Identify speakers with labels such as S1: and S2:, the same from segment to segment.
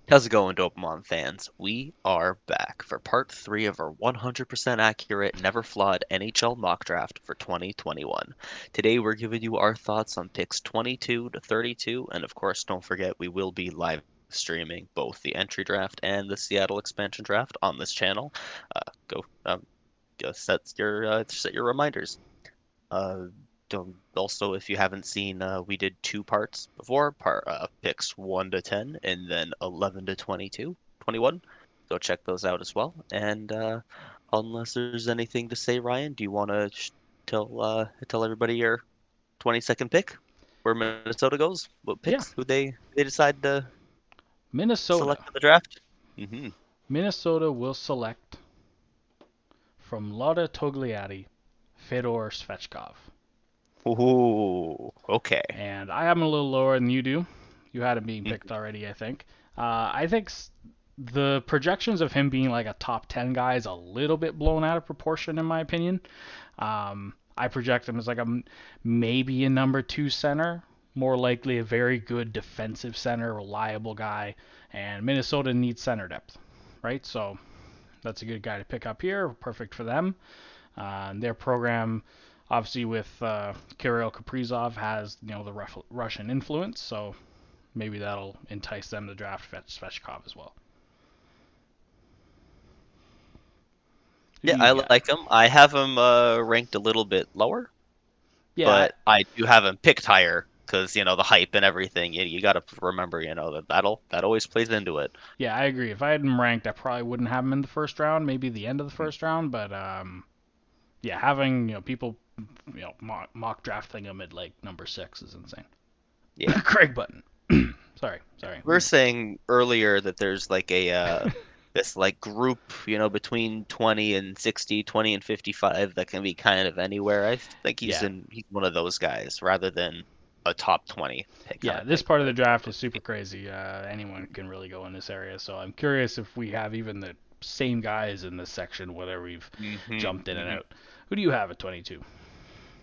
S1: How's it going, Dopamon fans? We are back for part 3 of our 100% accurate, never flawed NHL Mock Draft for 2021. Today we're giving you our thoughts on picks 22 to 32, and of course, don't forget we will be live streaming both the entry draft and the Seattle expansion draft on this channel. Go set your reminders. Uh, Also, if you haven't seen, we did two parts before, picks 1 to 10 and then 11 to 22, 21. Go check those out as well. And unless there's anything to say, Ryan, do you want to tell everybody your 20-second pick, where Minnesota goes? What
S2: Yeah,
S1: picks? Who they decide to
S2: Minnesota.
S1: select in the draft? Hmm.
S2: Minnesota will select from Lada Togliatti, Fedor Svechkov.
S1: Ooh, okay.
S2: And I have him a little lower than you do. You had him being picked
S1: Mhm.
S2: already, I think. I think the projections of him being like a top 10 guy is a little bit blown out of proportion, in my opinion. I project him as like maybe a number 2 center, more likely a very good defensive center, reliable guy. And Minnesota needs center depth, right? So that's a good guy to pick up here. Perfect for them. Their program, obviously, with Kirill Kaprizov, has the Russian influence, so maybe that'll entice them to draft Svechkov as well. Who
S1: Yeah,
S2: do you
S1: I
S2: got?
S1: like him. I have him ranked a little bit lower,
S2: Yeah,
S1: but I do have him picked higher because the hype and everything. You got to remember, that always plays into it.
S2: yeah, I agree. If I had him ranked, I probably wouldn't have him in the first round, maybe the end of the
S1: Mm.
S2: first round. But yeah, having people mock drafting him at like number 6 is insane.
S1: Yeah,
S2: Craig Button. Sorry.
S1: we were saying earlier that there's like a this like group, between 20 and 60, 20 and 55 that can be kind of anywhere. I think
S2: Yeah,
S1: he's one of those guys rather than a top 20 pick kind
S2: yeah.
S1: of
S2: This
S1: pick.
S2: part of the draft is super crazy. Anyone can really go in this area, so I'm curious if we have even the same guys in this section, whether we've
S1: Hmm.
S2: jumped in and
S1: Hmm.
S2: out. Who do you have at 22?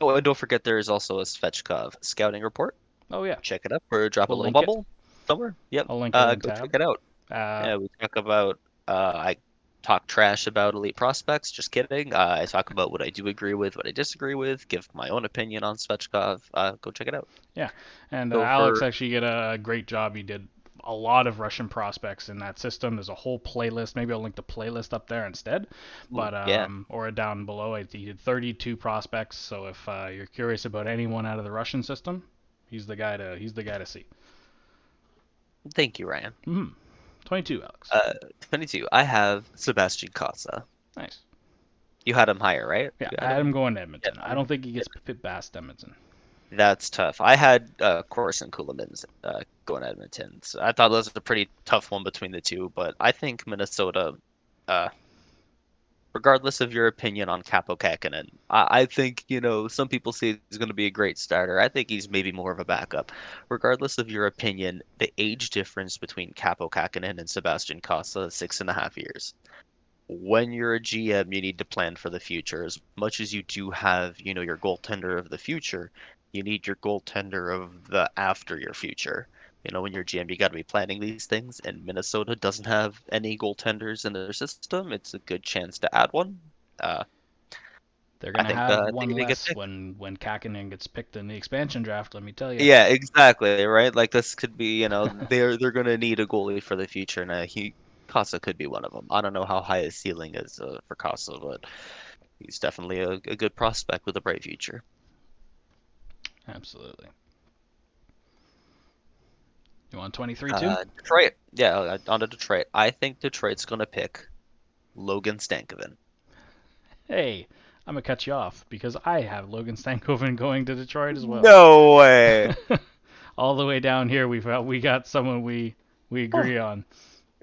S1: Oh, and don't forget there is also a Svechkov scouting report.
S2: Oh yeah,
S1: Check it up or drop a
S2: we'll
S1: little
S2: link it.
S1: bubble somewhere. Yep.
S2: I'll link it in
S1: Go check
S2: tab.
S1: it out.
S2: Uh,
S1: Yeah, we talk about I talk trash about elite prospects. Just kidding. I talk about what I do agree with, what I disagree with, give my own opinion on Svechkov. Go check it out.
S2: yeah, and
S1: So
S2: Alex
S1: for
S2: actually did a great job. He did a lot of Russian prospects in that system. There's a whole playlist. Maybe I'll link the playlist up there instead,
S1: ooh,
S2: but
S1: yeah,
S2: or down below. He did 32 prospects. So if you're curious about anyone out of the Russian system, he's the guy to see.
S1: thank you, Ryan.
S2: 22, Alex.
S1: Uh, 22. I have Sebastian Casa.
S2: Nice.
S1: You had him higher, right?
S2: Yeah,
S1: You
S2: I
S1: had
S2: had him
S1: him
S2: going to
S1: getting
S2: Edmonton. I
S1: higher.
S2: don't think he gets fit past Edmonton.
S1: That's tough. I had Corson Ceulemans going to Edmonton. So I thought that was a pretty tough one between the two, but I think Minnesota, uh, regardless of your opinion on Capo Kakkonen, I think, some people say he's going to be a great starter. I think he's maybe more of a backup. Regardless of your opinion, the age difference between Capo Kakkonen and Sebastian Costa is 6.5 years. When you're a GM, you need to plan for the future. As much as you do have, your goaltender of the future, you need your goaltender of the after your future. When you're GM, you got to be planning these things, and Minnesota doesn't have any goaltenders in their system. It's a good chance to add one. Uh,
S2: They're
S1: I
S2: gonna
S1: think
S2: have
S1: I think
S2: one
S1: it'd be a good
S2: less
S1: pick.
S2: when Kakinen gets picked in the expansion draft. Let me tell you.
S1: Yeah, exactly, right? Like this could be, they're gonna need a goalie for the future, and he Casa could be one of them. I don't know how high his ceiling is for Casa, but he's definitely a good prospect with a bright future.
S2: Absolutely. You want 23 too?
S1: Detroit. Yeah, on to Detroit. I think Detroit's going to pick Logan Stankoven.
S2: Hey, I'm gonna cut you off because I have Logan Stankoven going to Detroit as well.
S1: No way.
S2: All the way down here, we got someone we
S1: Oh,
S2: agree on.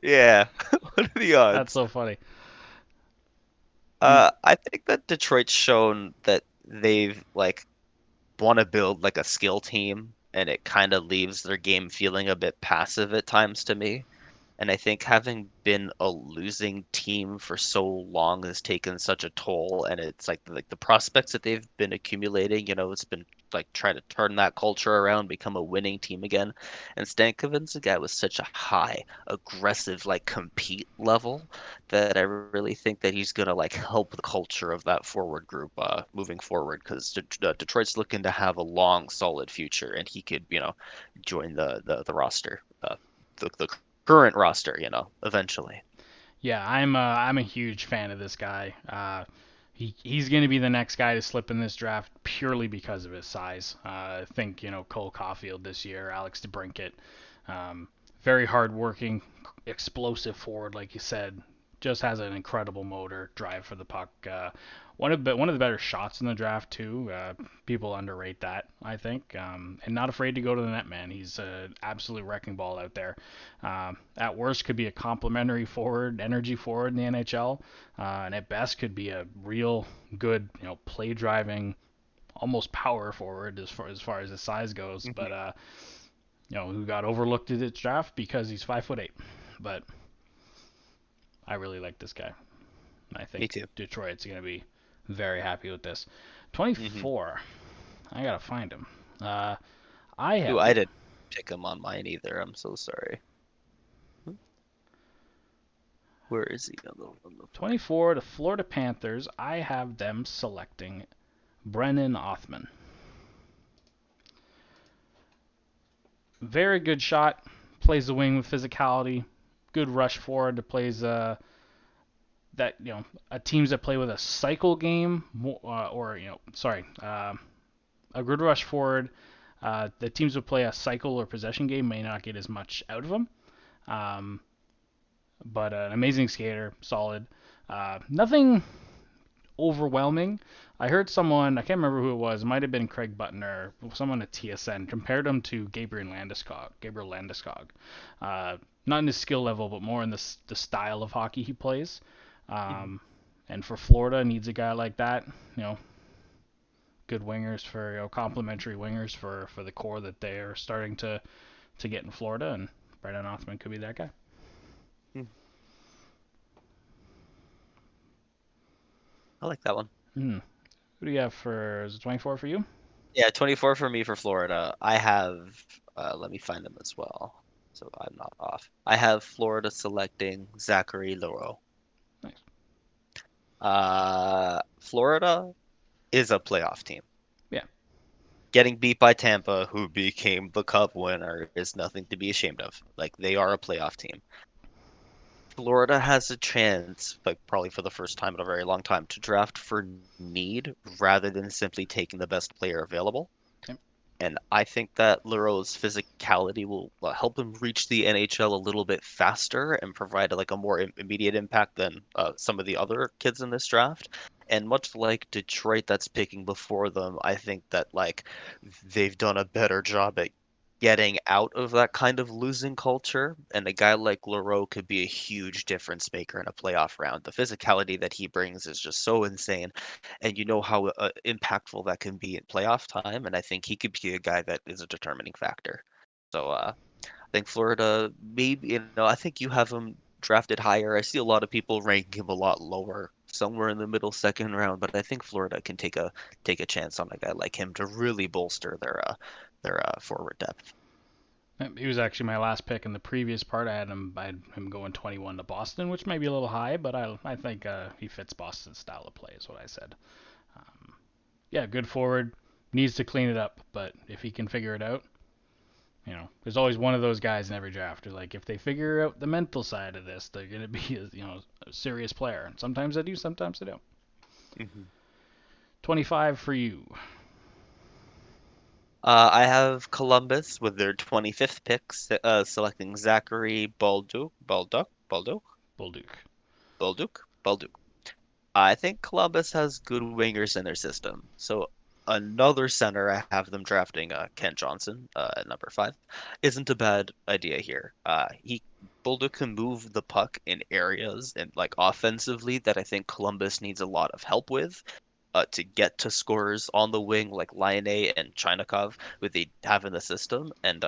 S1: yeah. What are the
S2: That's
S1: odds?
S2: so funny. Mm,
S1: I think that Detroit's shown that they've like want to build like a skill team, and it kind of leaves their game feeling a bit passive at times to me. And I think having been a losing team for so long has taken such a toll, and it's like the prospects that they've been accumulating, it's been like try to turn that culture around, become a winning team again. And Stankoven's a guy with such a high, aggressive, like compete level that I really think that he's gonna like help the culture of that forward group moving forward because Detroit's looking to have a long, solid future, and he could, join the roster, the current roster, eventually.
S2: Yeah, I'm a huge fan of this guy. He's going to be the next guy to slip in this draft purely because of his size. I think Cole Caulfield this year, Alex DeBrincat, um, very hardworking, explosive forward, like you said, just has an incredible motor, drive for the puck. One of the better shots in the draft too. People underrate that, I think, and not afraid to go to the net, man. He's an absolute wrecking ball out there. At worst, could be a complimentary forward, energy forward in the NHL, and at best could be a real good, play driving, almost power forward as far as his size goes.
S1: Mhm.
S2: But who got overlooked at its draft because he's 5'8". But I really like this guy. I
S1: Me
S2: think
S1: too.
S2: Detroit's going to be very happy with this.
S1: Hmm.
S2: 24. I gotta find him. Uh, I
S1: Ooh,
S2: have
S1: I didn't pick him on mine either. I'm so sorry. Where is he on the
S2: 24, the Florida Panthers. I have them selecting Brennan Othman. Very good shot. Plays the wing with physicality. Good rush forward. That plays that teams that play with a cycle game or sorry a good rush forward. The teams that play a cycle or possession game may not get as much out of him. Um, but an amazing skater, solid. Nothing overwhelming. I heard someone, I can't remember who it was, it might have been Craig Button or someone at TSN, compared him to Gabriel Landeskog. Not in his skill level, but more in the style of hockey he plays.
S1: Mhm.
S2: Um, and for Florida, needs a guy like that. You know, good wingers for complementary wingers for the core that they are starting to get in Florida, and Brendan Othman could be that guy.
S1: Mhm. I like that one.
S2: Hmm. Who do you have for? Is it 24 for you?
S1: Yeah, 24 for me for Florida. I have, let me find them as well, so I'm not off. I have Florida selecting Zachary Leroux.
S2: Nice.
S1: Florida is a playoff team.
S2: Yeah.
S1: Getting beat by Tampa, who became the Cup winner, is nothing to be ashamed of. Like, they are a playoff team. Florida has a chance, like probably for the first time in a very long time, to draft for need rather than simply taking the best player available.
S2: Yep.
S1: And I think that Leroux's physicality will help him reach the NHL a little bit faster and provide like a more immediate impact than some of the other kids in this draft. And much like Detroit that's picking before them, I think that like they've done a better job at getting out of that kind of losing culture. And a guy like Leroux could be a huge difference maker in a playoff round. The physicality that he brings is just so insane, and you know how impactful that can be in playoff time. And I think he could be a guy that is a determining factor. So I think Florida, maybe, I think you have him drafted higher. I see a lot of people ranking him a lot lower, somewhere in the middle second round. But I think Florida can take a chance on a guy like him to really bolster their forward depth.
S2: Yep, he was actually my last pick in the previous part. I had him going 21 to Boston, which may be a little high, but I think he fits Boston's style of play, is what I said. Um, yeah, good forward. Needs to clean it up, but if he can figure it out, there's always one of those guys in every draft who, like, if they figure out the mental side of this, they're gonna be a serious player. And sometimes they do, sometimes they don't.
S1: Hmm.
S2: 25 for you.
S1: I have Columbus with their 25th picks, selecting Zachary
S2: Bolduc.
S1: Balduke. I think Columbus has good wingers in their system. So another center, I have them drafting Kent Johnson at number 5. Isn't a bad idea here. He Boulder can move the puck in areas and like offensively that I think Columbus needs a lot of help with. To get to scorers on the wing like Line and Chinikov, who they have in the system. And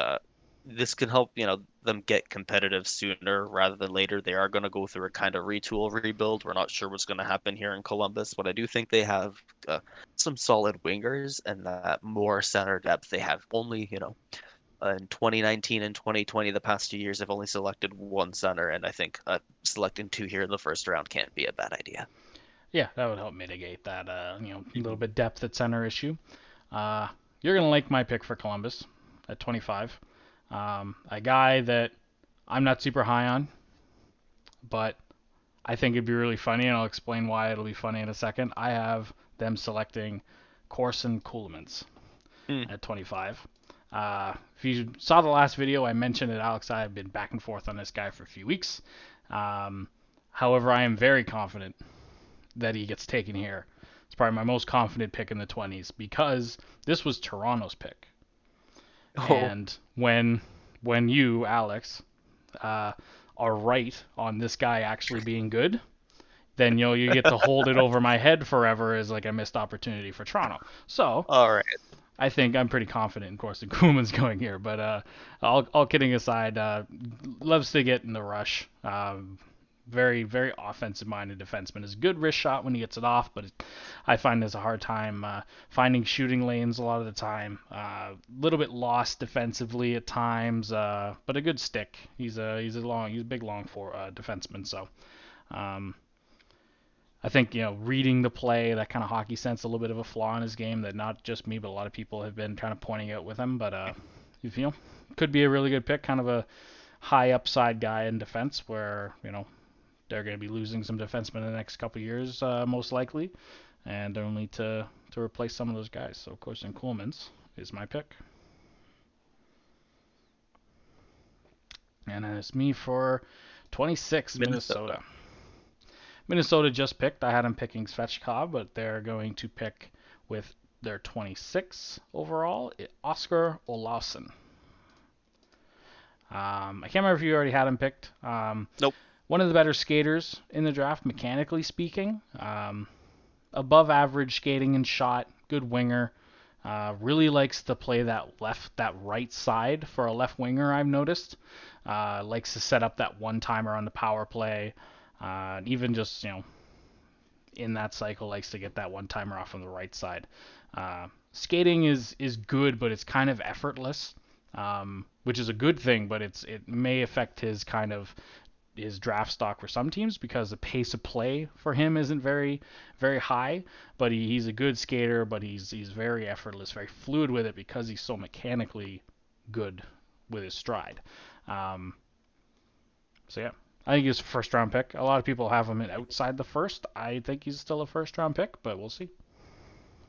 S1: this can help, them get competitive sooner rather than later. They are going to go through a kind of retool rebuild. We're not sure what's going to happen here in Columbus, but I do think they have some solid wingers and that more center depth. They have only, in 2019 and 2020, the past 2 years, they've only selected one center, and I think selecting two here in the first round can't be a bad idea.
S2: Yeah, that would help mitigate that little
S1: Mhm.
S2: bit depth at center issue. Uh, you're gonna like my pick for Columbus at 25. A guy that I'm not super high on, but I think it'd be really funny, and I'll explain why it'll be funny in a second. I have them selecting Corson Ceulemans
S1: Hmm.
S2: at 25. If you saw the last video, I mentioned that Alex and I have been back and forth on this guy for a few weeks. Um, However, I am very confident that he gets taken here. It's probably my most confident pick in the 20s because this was Toronto's pick.
S1: Oh,
S2: And when you, Alex, uh, are right on this guy actually being good, then you get to hold it over my head forever as like a missed opportunity for Toronto. So
S1: all right.
S2: I think I'm pretty confident, of course, that Koeman's going here. But all kidding aside, loves to get in the rush. Very, very offensive-minded defenseman. Is a good wrist shot when he gets it off, but I find there's a hard time finding shooting lanes a lot of the time. A little bit lost defensively at times, but a good stick. He's a big long for defenseman. So um, I think reading the play, that kind of hockey sense, a little bit of a flaw in his game that not just me but a lot of people have been kind of pointing out with him. But you know, could be a really good pick, kind of a high upside guy in defense where they're going to be losing some defensemen in the next couple of years, most likely, and they'll need to replace some of those guys. So of course, in Coolman's is my pick, and then it's me for 26,
S1: Minnesota.
S2: Minnesota. Minnesota just picked. I had them picking Svechkov, but they're going to pick with their 26 overall, Oscar Olausson. I can't remember if you already had him picked.
S1: Nope.
S2: One of the better skaters in the draft, mechanically speaking. Above average skating and shot, good winger. Really likes to play that right side for a left winger. I've noticed. Likes to set up that one timer on the power play. Even just in that cycle, likes to get that one timer off on the right side. Skating is good, but it's kind of effortless, which is a good thing. But it may affect his draft stock for some teams because the pace of play for him isn't very high. But he's a good skater, but he's very effortless, very fluid with it because he's so mechanically good with his stride. Um, so yeah, I think he's a first round pick. A lot of people have him outside the first. I think he's still a first round pick, but we'll see.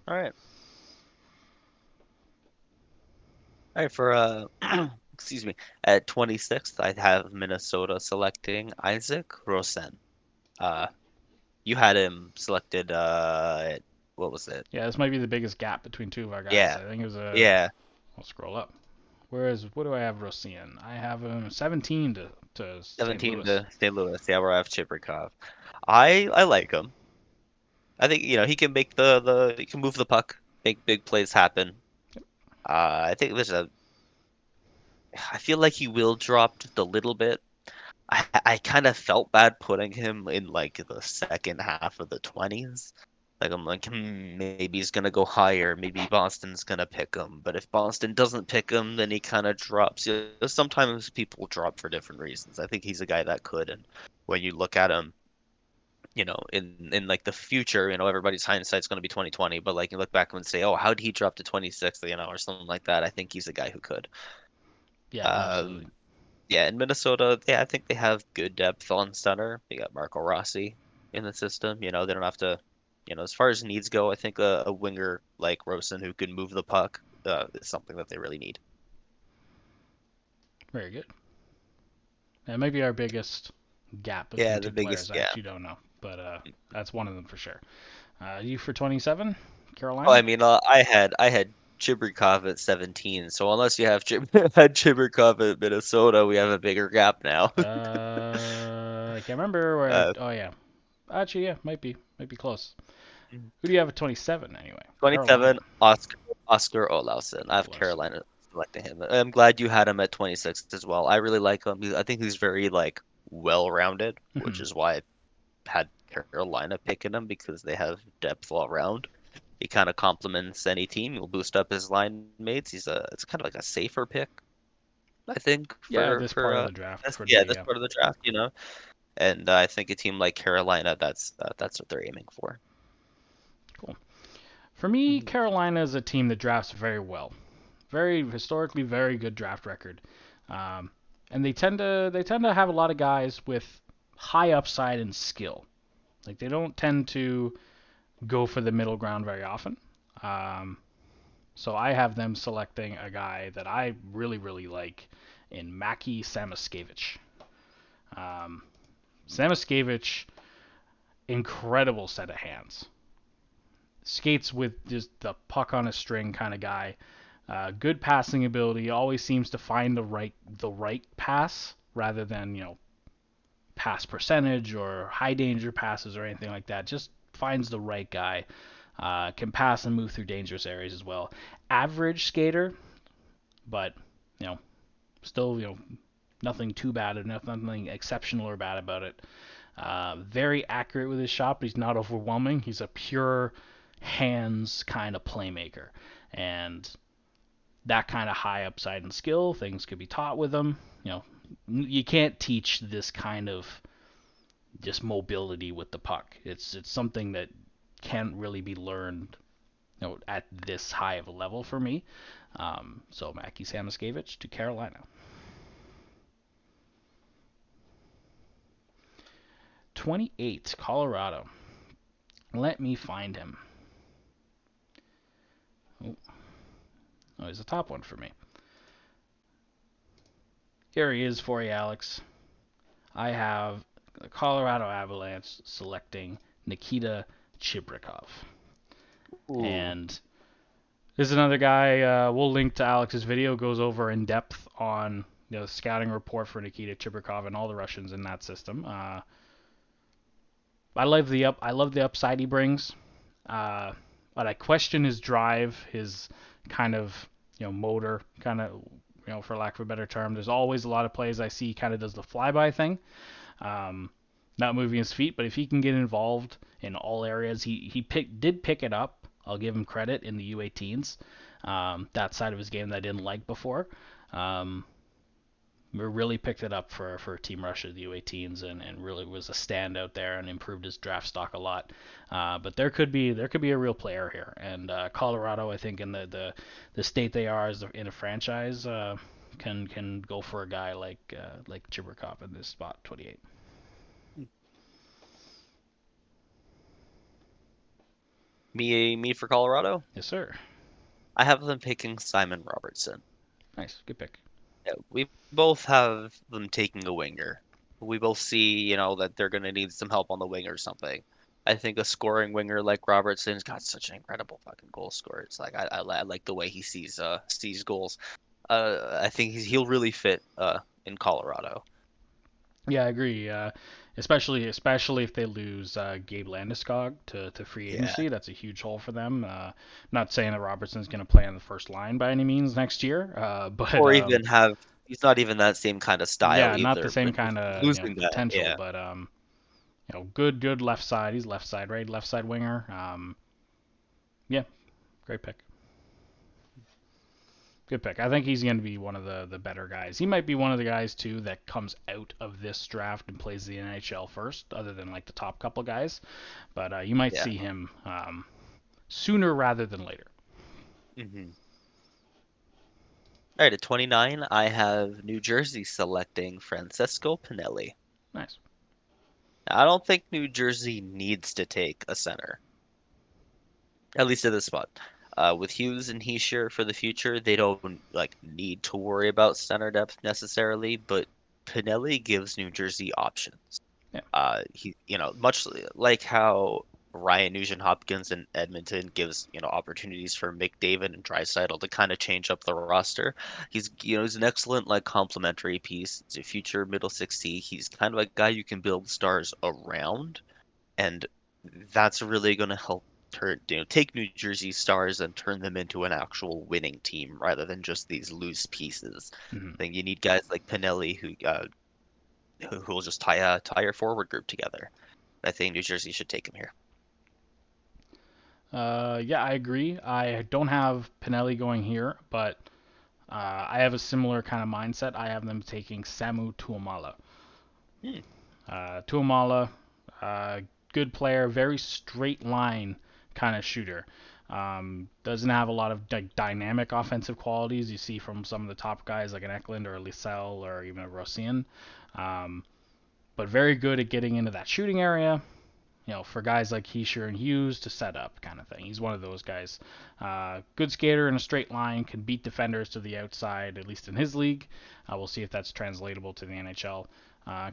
S1: All right. All right, for excuse me, at 26th, I have Minnesota selecting Isaac Rosen. Uh, you had him selected what was it?
S2: Yeah, this might be the biggest gap between two of our guys.
S1: Yeah.
S2: I think it was a.
S1: Yeah.
S2: I'll scroll up. What do I have Rosian? I have him 17 to St.
S1: 17
S2: Louis.
S1: to St. Louis. Yeah, where I have Chibrikov. I like him. I think, he can make he can move the puck, make big plays happen. I think I feel like he will drop just a little bit. I kind of felt bad putting him in like the second half of the 20s. Like I'm like, maybe he's gonna go higher. Maybe Boston's gonna pick him. But if Boston doesn't pick him, then he kind of drops. Sometimes people drop for different reasons. I think he's a guy that could. And when you look at him, in like the future, everybody's hindsight's gonna be 2020. But like you look back and say, oh, how did he drop to 26th, or something like that. I think he's a guy who could.
S2: Yeah, absolutely.
S1: Um, Yeah, in Minnesota, yeah, I think they have good depth on center. They got Marco Rossi in the system. They don't have to, as far as needs go, I think a winger like Rosen who can move the puck is something that they really need.
S2: Very good. That might be our biggest gap between
S1: Yeah, the
S2: two
S1: biggest,
S2: players. I
S1: yeah.
S2: actually don't know, but that's one of them for sure. You for 27,
S1: Oh, I
S2: Carolina?
S1: mean, I had Chibrikov at 17, so unless you have had Chibrikov at Minnesota, we have a bigger gap now.
S2: I can't remember where.
S1: Uh,
S2: Oh yeah, actually yeah, might be close. Who do you have at 27 anyway? Carolina.
S1: 27, Oscar Olausson. I have
S2: Olsen.
S1: Carolina selecting him. I'm glad you had him at 26 as well. I really like him. I think he's very like well-rounded, which
S2: Mhm.
S1: is why I had Carolina picking him because they have depth all around. He kind of complements any team. He'll boost up his line mates. It's kind of like a safer pick, I think,
S2: Yeah,
S1: for
S2: this part of the draft could
S1: yeah,
S2: be,
S1: this
S2: yeah.
S1: part of the draft, you know. And I think a team like Carolina, that's what they're aiming for.
S2: Cool. For me,
S1: Hmm.
S2: Carolina is a team that drafts very well. Very historically very good draft record. Um, and they tend to have a lot of guys with high upside and skill. Like they don't tend to go for the middle ground very often. Um, so I have them selecting a guy that I really like in Maki Samaskevich. Um, Samaskevich, incredible set of hands. Skates with just the puck on a string kind of guy. Good passing ability. Always seems to find the right pass rather than pass percentage or high danger passes or anything like that. Just finds the right guy. Can pass and move through dangerous areas as well. Average skater, but you know still nothing too bad and nothing exceptional or bad about it. Very accurate with his shot, but he's not overwhelming. He's a pure hands kind of playmaker, and that kind of high upside and skill, things could be taught with him. You can't teach this kind of just mobility with the puck. It's something that can't really be learned, at this high of a level for me. So Mackie Samoskevich to Carolina. 28, Colorado. Let me find him. Oh, oh, he's a top one for me. Here he is for you, Alex. I have the Colorado Avalanche selecting Nikita Chibrikov.
S1: Ooh.
S2: And this is another guy, we'll link to Alex's video, goes over in depth on the scouting report for Nikita Chibrikov and all the Russians in that system. I love the upside he brings, uh, but I question his drive, his kind of motor, kind of for lack of a better term. There's always a lot of plays I see he kind of does the flyby thing, um, not moving his feet. But if he can get involved in all areas, did pick it up. I'll give him credit in the U18s. That side of his game that I didn't like before. Um, we really picked it up for Team Russia, the U18s, and really was a standout there and improved his draft stock a lot. But there could be a real player here, and Colorado, I think, in the state they are as in a franchise, can go for a guy like Chibrikov in this spot, 28.
S1: Me for Colorado.
S2: Yes, sir.
S1: I have them picking Simon Robertson.
S2: Nice, good pick.
S1: Yeah, we both have them taking a winger. We both see, that they're going to need some help on the wing or something. I think a scoring winger like Robertson's got such an incredible fucking goal scorer. It's like I like the way he sees goals. I think he'll really fit in Colorado.
S2: Yeah, I agree. Especially if they lose Gabe Landeskog to free
S1: Yeah.
S2: agency, that's a huge hole for them. Not saying that Robertson's going to play on the first line by any means next year, but
S1: Or even have he's not even that same kind of style
S2: yeah, not the
S1: either,
S2: same
S1: but
S2: kind of
S1: losing that,
S2: potential.
S1: yeah.
S2: But good left side. He's left side, right? Left side winger. Yeah, great pick. Good pick. I think he's going to be one of the better guys. He might be one of the guys too that comes out of this draft and plays the NHL first, other than like the top couple guys. But you might
S1: Yeah.
S2: see him sooner rather than later.
S1: Hmm. All right, at 29, I have New Jersey selecting Francesco Pinelli.
S2: Nice.
S1: I don't think New Jersey needs to take a center, at least at this spot. With Hughes and Heischer for the future, they don't like need to worry about center depth necessarily, but Pinelli gives New Jersey options.
S2: Yeah.
S1: Much like how Ryan Nugent-Hopkins in Edmonton gives, opportunities for McDavid and Draisaitl to kind of change up the roster. He's an excellent like complementary piece. He's a future middle 6C. He's kind of a guy you can build stars around, and that's really going to help take New Jersey Stars and turn them into an actual winning team rather than just these loose pieces.
S2: Mhm.
S1: I think you need guys like Pinelli who will just tie your forward group together. I think New Jersey should take him here.
S2: Yeah, I agree. I don't have Pinelli going here, but I have a similar kind of mindset. I have them taking Samu Tuomala.
S1: Hmm.
S2: Tuomala, uh, good player, very straight line kind of shooter. Doesn't have a lot of dynamic offensive qualities you see from some of the top guys like an Eklund or a Lysell or even a Rosen. Um, but very good at getting into that shooting area, for guys like Heischer and Hughes to set up kind of thing. He's one of those guys. Good skater in a straight line, can beat defenders to the outside, at least in his league. We'll see if that's translatable to the NHL. Can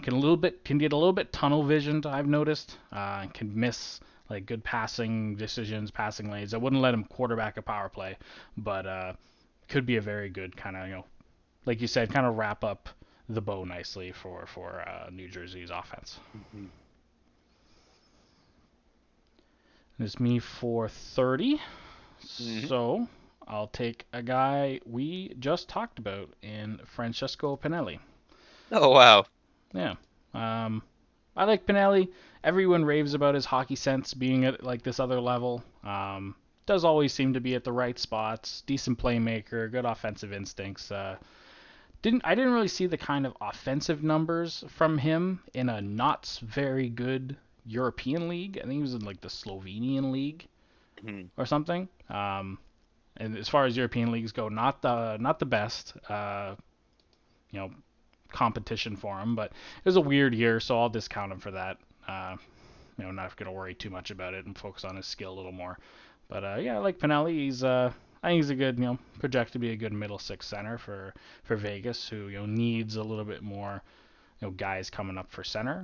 S2: get a little bit tunnel visioned. I've noticed. Can miss like good passing decisions, passing lanes. I wouldn't let him quarterback a power play, but could be a very good kind of like you said, kind of wrap up the bow nicely for New Jersey's offense.
S1: Mhm.
S2: It's me for 30.
S1: Mhm.
S2: So I'll take a guy we just talked about in Francesco Pinelli.
S1: Oh wow.
S2: Yeah. Um, I like Pinelli. Everyone raves about his hockey sense being at like this other level. Does always seem to be at the right spots. Decent playmaker, good offensive instincts. I didn't really see the kind of offensive numbers from him in a not very good European league. I think he was in like the Slovenian league
S1: Mhm.
S2: or something. And as far as European leagues go, not the best, you know, competition for him. But it was a weird year, so I'll discount him for that. Not going to worry too much about it and focus on his skill a little more. But yeah, I like Pinelli. I think he's a good, projected to be a good middle six center for Vegas, who needs a little bit more, guys coming up for center.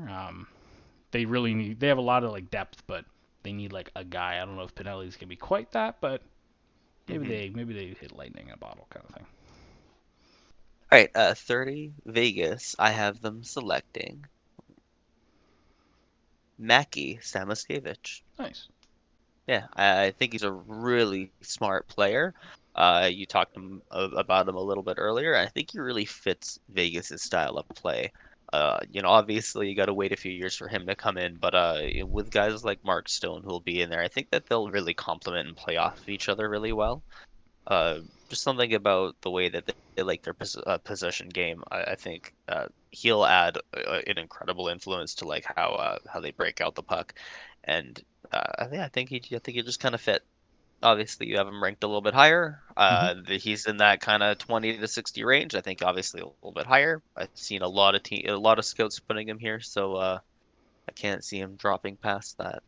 S2: They have a lot of like depth, but they need like a guy. I don't know if Pinelli's gonna be quite that, but
S1: Mhm.
S2: maybe they hit lightning in a bottle kind of thing.
S1: All right, 30 Vegas. I have them selecting Mackie Samoskevich.
S2: Nice.
S1: Yeah, I think he's a really smart player. You talked about him a little bit earlier. I think he really fits Vegas's style of play. Obviously you got to wait a few years for him to come in, but with guys like Mark Stone who will be in there, I think that they'll really complement and play off of each other really well. Uh, just something about the way that they like their possession game. I think he'll add an incredible influence to like how they break out the puck, and I think he just kind of fit. Obviously, you have him ranked a little bit higher.
S2: Hmm.
S1: He's in that kind of 20 to 60 range. I think obviously a little bit higher. I've seen a lot of scouts putting him here, so I can't see him dropping past that.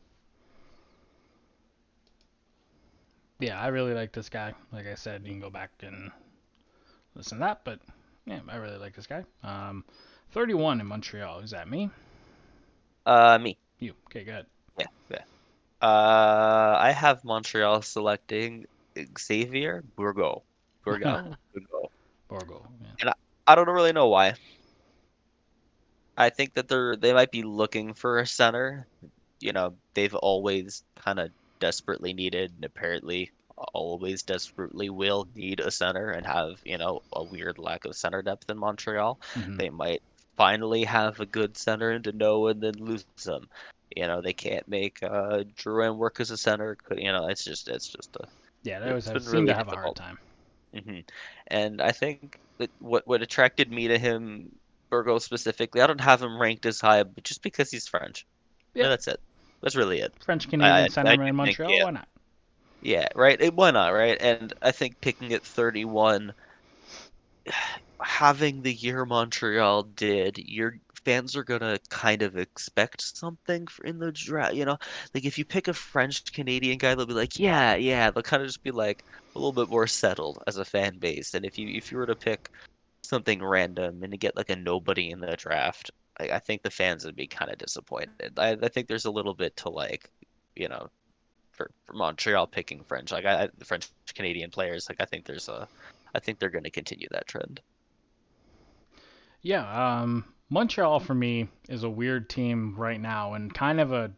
S2: Yeah, I really like this guy. Like I said, you can go back and listen to that, but yeah, I really like this guy. 31 in Montreal. Is that me?
S1: Me.
S2: You. Okay, good.
S1: Yeah, yeah. I have Montreal selecting Xavier Burgo. Burgo.
S2: Borgo. Yeah.
S1: And I don't really know why. I think that they might be looking for a center. They've always kind of desperately needed and apparently always desperately will need a center and have, a weird lack of center depth in Montreal.
S2: Hmm.
S1: They might finally have a good center in Dano and then lose them. They can't make Drouin work as a center.
S2: Yeah, they always
S1: It's
S2: have
S1: been
S2: seem to
S1: really
S2: have a hard
S1: difficult.
S2: time.
S1: hmm And I think that what attracted me to him, Burgo specifically, I don't have him ranked as high, but just because he's French.
S2: Yep.
S1: And that's it. That's really it.
S2: French
S1: I
S2: Canadian
S1: I
S2: centerman
S1: do
S2: in
S1: think,
S2: Montreal.
S1: yeah,
S2: Why not?
S1: yeah, right. Why not, right? And I think picking at 31, having the year Montreal did, your fans are gonna kind of expect something in the draft. Like if you pick a French Canadian guy, they'll be like, yeah, yeah. They'll kind of just be like a little bit more settled as a fan base. And if you were to pick something random and to get like a nobody in the draft, I think the fans would be kind of disappointed. I think there's a little bit to like, you know, for Montreal picking French, like the French Canadian players, like I think they're going to continue that trend.
S2: Yeah. Montreal for me is a weird team right now and kind of a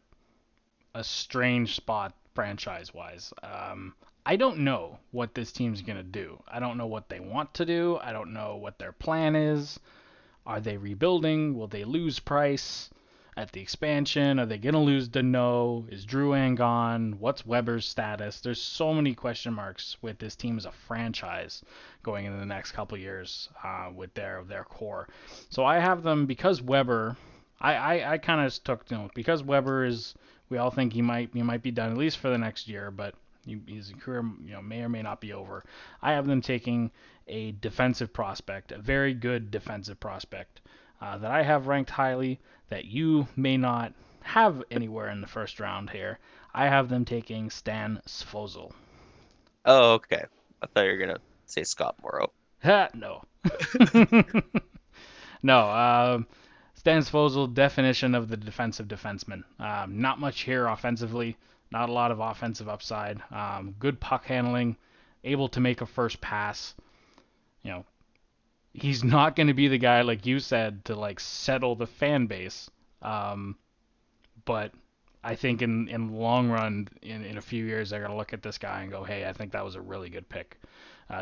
S2: strange spot franchise-wise. I don't know what this team's gonna do. I don't know what they want to do. I don't know what their plan is. Are they rebuilding? Will they lose Price at the expansion? Are they going to lose Deneau? Is Drouin gone? What's Weber's status? There's so many question marks with this team as a franchise going into the next couple of years with their core. So I have them because Weber. I kind of took because Weber is. We all think he might be done at least for the next year, but his career may or may not be over. I have them taking a defensive prospect, a very good defensive prospect that I have ranked highly that you may not have anywhere in the first round here. I have them taking Stan Svozil.
S1: Oh, okay. I thought you were gonna say Scott Morrow.
S2: Ha, no. No, Stan Svozil, definition of the defensive defenseman. Not much here offensively, not a lot of offensive upside. Good puck handling, able to make a first pass. You know, he's not going to be the guy like you said to like settle the fan base. But I think in the long run, in a few years, they're going to look at this guy and go, hey, I think that was a really good pick.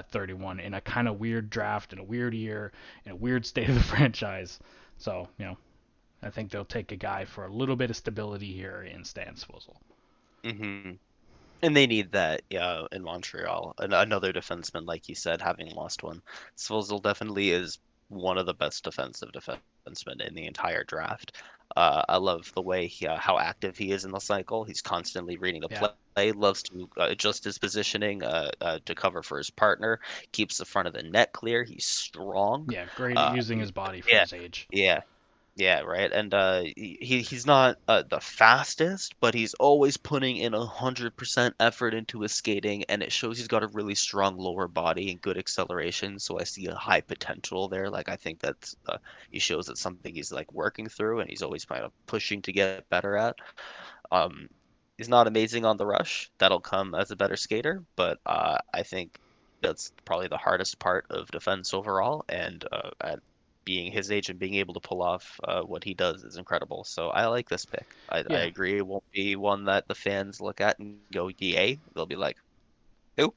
S2: 31 in a kind of weird draft, in a weird year, in a weird state of the franchise. So, I think they'll take a guy for a little bit of stability here in Stan Swizzle.
S1: Hmm. And they need that, yeah, in Montreal. Another defenseman, like you said, having lost one. Svozil definitely is one of the best defensive defensemen in the entire draft. I love the way how active he is in the cycle. He's constantly reading the
S2: Yeah,
S1: play, loves to adjust his positioning to cover for his partner, keeps the front of the net clear. He's strong.
S2: yeah, great at
S1: Uh,
S2: using his body for
S1: yeah,
S2: his age.
S1: yeah. Yeah, right. And he's not the fastest, but he's always putting in 100% effort into his skating, and it shows he's got a really strong lower body and good acceleration. So I see a high potential there. Like I think that he shows it's something he's like working through, and he's always kind of pushing to get better at. Um, he's not amazing on the rush. That'll come as a better skater, but I think that's probably the hardest part of defense overall. And at being his age and being able to pull off what he does is incredible. So I like this pick. I
S2: Yeah,
S1: agree. It won't be one that the fans look at and go, "Yay!" They'll be like, "Who?"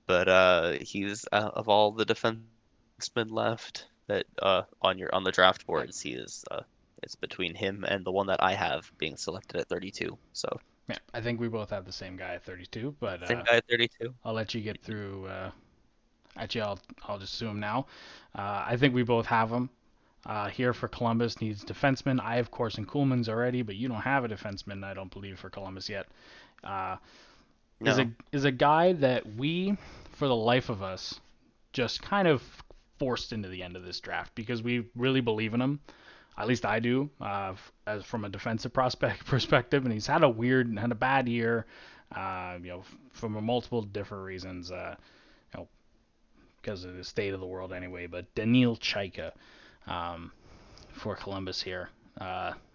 S1: But he's of all the defensemen left that on the draft boards, he is it's between him and the one that I have being selected at 32. So
S2: yeah. I think we both have the same guy at 32, but
S1: same guy at 32.
S2: I'll let you get through. Actually, I'll just assume now. I think we both have him. Here for Columbus needs defenseman. I of course in Coolman's already, but you don't have a defenseman. I don't believe for Columbus yet. Uh,
S1: No.
S2: is a guy that we, for the life of us, just kind of forced into the end of this draft because we really believe in him. At least I do, as from a defensive prospect perspective. And he's had a bad year, for multiple different reasons. Because of the state of the world anyway. But Daniil Chaika um, for Columbus here.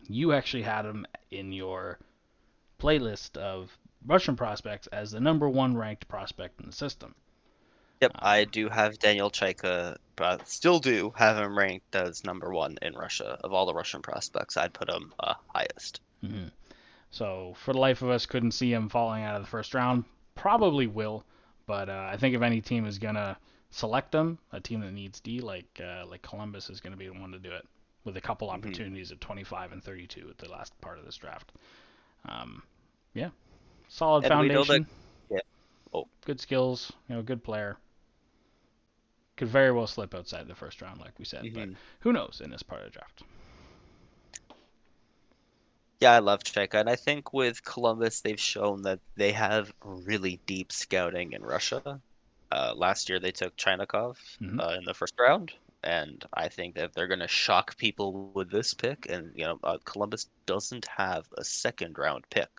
S2: You actually had him in your playlist of Russian prospects as the number one ranked prospect in the system.
S1: Yep, I
S2: Um,
S1: do have Daniel Chaika, but still do have him ranked as number one in Russia. Of all the Russian prospects, I'd put him highest.
S2: mhm. So for the life of us, couldn't see him falling out of the first round. Probably will, but I think if any team is gonna select him, a team that needs D like Columbus is gonna be the one to do it with a couple
S1: Hmm.
S2: opportunities at 25 and 32 at the last part of this draft. Um, yeah, solid
S1: And we know that,
S2: foundation,
S1: yeah. Oh,
S2: good skills, good player. Could very well slip outside the first round, like we said, but
S1: hmm.
S2: who knows in this part of the draft.
S1: Yeah, I love Chaika, and I think with Columbus, they've shown that they have really deep scouting in Russia. Last year, they took Chinikov
S2: Mm-hmm.
S1: in the first round, and I think that they're going to shock people with this pick. And Columbus doesn't have a second round pick.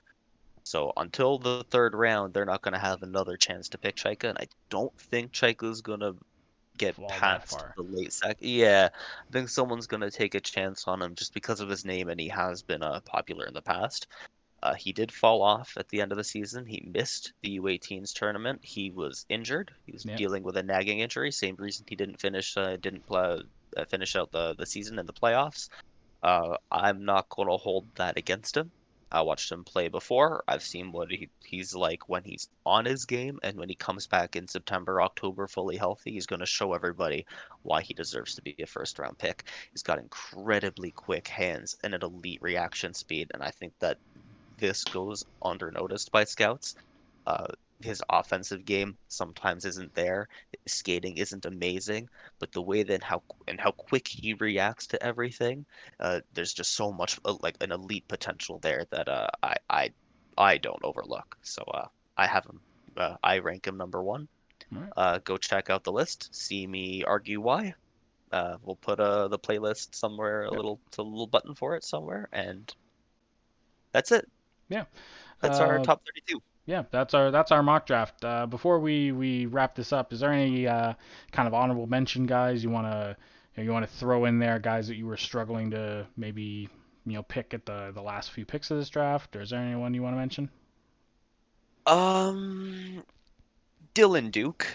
S1: So until the third round, they're not going to have another chance to pick Chaika, and I don't think Chaika's going to get
S2: Fall that
S1: past
S2: far.
S1: the late second. Yeah, I think someone's going to take a chance on him just because of his name, and he has been popular in the past. He did fall off at the end of the season. He missed the U18s tournament. He was injured. He was
S2: Yeah.
S1: dealing with a nagging injury. Same reason he didn't finish out the season in the playoffs. I'm not going to hold that against him. I watched him play before. I've seen what he's like when he's on his game, and when he comes back in September, October, fully healthy, he's going to show everybody why he deserves to be a first round pick. He's got incredibly quick hands and an elite reaction speed, and I think that this goes under noticed by scouts. Uh, his offensive game sometimes isn't there. His skating isn't amazing, but the way that how quick he reacts to everything, there's just so much like an elite potential there that I don't overlook. So I have him. I rank him number one.
S2: All right.
S1: Go check out the list. See me argue why. We'll put the playlist somewhere,
S2: Yep.
S1: a little button for it somewhere, and that's it.
S2: Yeah.
S1: That's our
S2: Uh,
S1: top 32.
S2: yeah, that's our mock draft. Before we wrap this up, is there any kind of honorable mention guys you want to throw in there, guys that you were struggling to maybe pick at the last few picks of this draft, or is there anyone you want to mention?
S1: Um, Dylan Duke.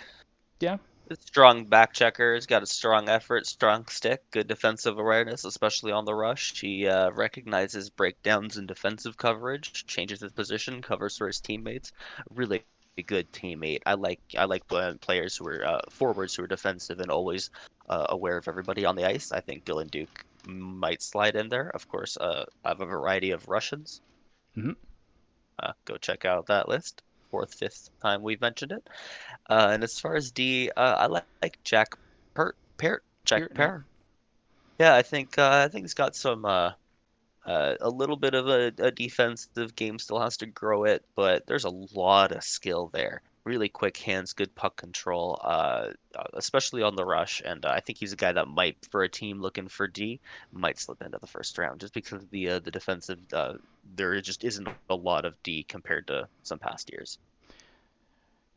S2: Yeah.
S1: A strong back checker. He's got a strong effort, strong stick, good defensive awareness, especially on the rush. He recognizes breakdowns in defensive coverage, changes his position, covers for his teammates. Really good teammate. I like players who are forwards who are defensive and always aware of everybody on the ice. I think Dylan Duke might slide in there. Of course, I have a variety of Russians.
S2: Hmm.
S1: Go check out that list. Fourth, fifth time we've mentioned it. And as far as D, I like Jack Jack
S2: Here. Yeah.
S1: Pear. Yeah, I think he's got some a little bit of a defensive game, still has to grow it, but there's a lot of skill there. Really quick hands, good puck control, especially on the rush. And I think he's a guy that might, for a team looking for D, might slip into the first round just because of the defensive. There just isn't a lot of D compared to some past years.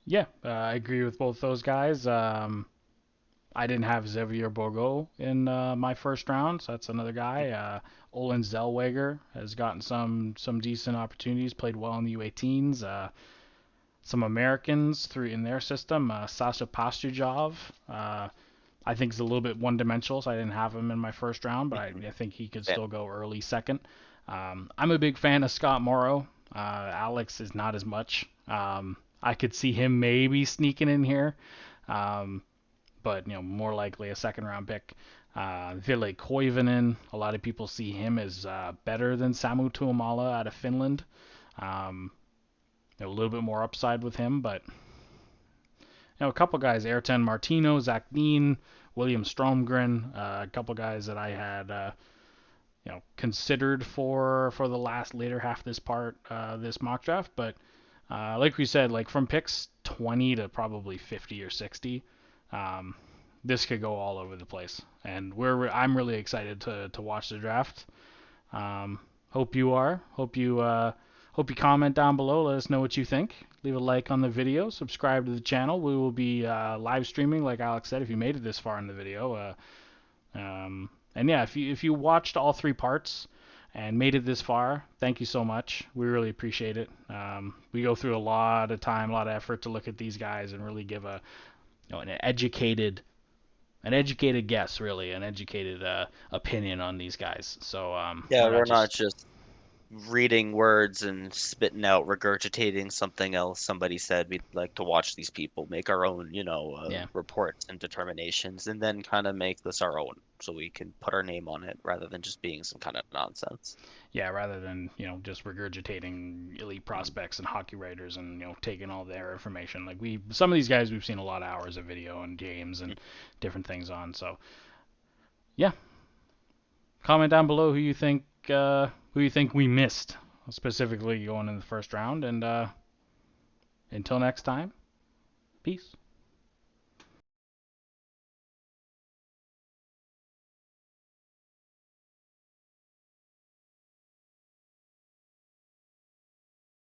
S2: Yeah, I agree with both those guys. I didn't have Xavier Burgo in my first round, so that's another guy. Olin Zellweger has gotten some decent opportunities, played well in the U18s. Some Americans through in their system. Sasha Pastujov, I think is a little bit one-dimensional, so I didn't have him in my first round, but I think he could
S1: Fan.
S2: still go early second. I'm a big fan of Scott Morrow. Alex is not as much. I could see him maybe sneaking in here. Um, but more likely a second round pick. Ville Koivunen, a lot of people see him as better than Samu Tuomala out of Finland. Um, a little bit more upside with him, but a couple guys, Ayrton Martino, Zach Dean, William Stromgren, a couple guys that I had considered for the last later half of this mock draft, but like we said, like from picks 20 to probably 50 or 60, um, this could go all over the place, and I'm really excited to watch the draft. Hope you are. Hope you comment down below. Let us know what you think. Leave a like on the video. Subscribe to the channel. We will be live streaming, like Alex said, if you made it this far in the video. And yeah, if you watched all three parts and made it this far, thank you so much. We really appreciate it. We go through a lot of time, a lot of effort to look at these guys and really give an educated guess, really, an educated opinion on these guys. So
S1: Yeah,
S2: we're not
S1: we're not
S2: just
S1: just reading words and spitting out, regurgitating something else somebody said. We'd like to watch these people make our own,
S2: yeah
S1: reports and determinations, and then kind of make this our own, so we can put our name on it rather than just being some kind of nonsense.
S2: yeah rather than just regurgitating elite prospects and hockey writers and taking all their information. Like some of these guys we've seen a lot of hours of video and games and different things on. So yeah, comment down below who you think we missed specifically going in the first round, and until next time, peace.